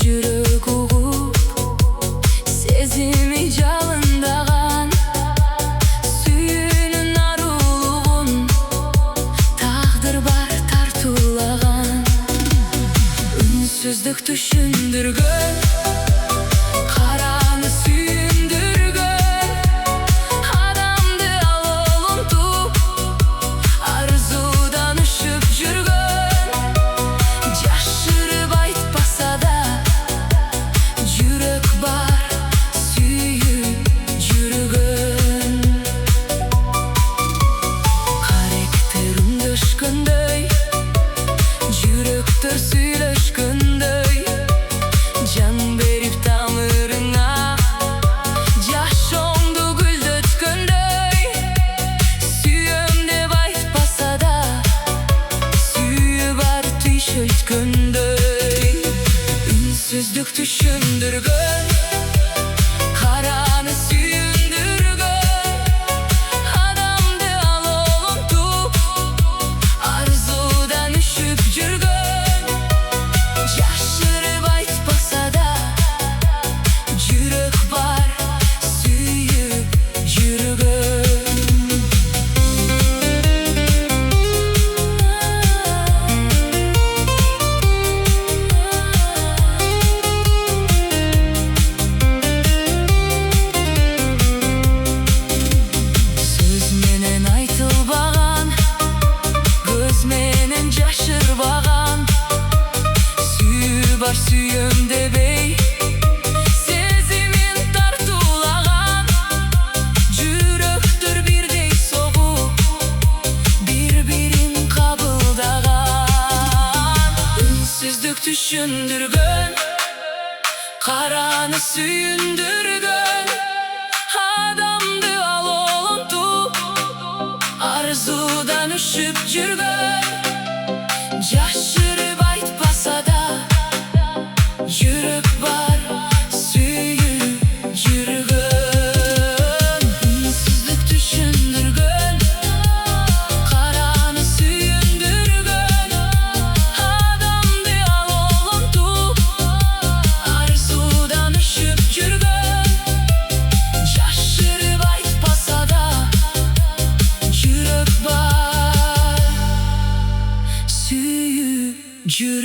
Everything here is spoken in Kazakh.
Жүрек ұғып, сезімі жалындаған, сүйінің арулығын тағдыр бар тартулаған. Үнсіздік түшіндірген, қараны сүйіндірген, адамды алып ұмтып, арзудан ұшып жүрген. Жашырып айтпаса да жүрек бар, сүйіп жүрген. Характерімді өшкендей, жүректер сөйлешкендей, жан беріп тамырыңа, жашыңды гүлдеткендей. Сүйем деп айтпаса да, сүйі бар түйшелткендей. Үнсіздік түшіндірген, қараны сүйіндірген, адамды алып ұмтып, арзудан ұшып жүрген. Жашырып айтпаса да, жүрек бар, сүйіп жүрген. Сөзменен айтылбаған, көзменен жашырбаған, сүйі бар сүйем дебей, сезімін тартулаған. Жүректер бірдей соғып, бір-бірін қабылдаған. Үнсіздік түшіндірген, қараны сүйіндірген, адамды алып ұмтып, арзудан ұшып жүрген. Жашырып айтпаса да, жүрек бар, сүйіп жүрген. Үнсіздік түшіндірген, қараны сүйіндірген, адамды алып ұмтып, арзудан ұшып жүрген. Жашырып айтпаса да, жүрек бар, сүйіп жүрген.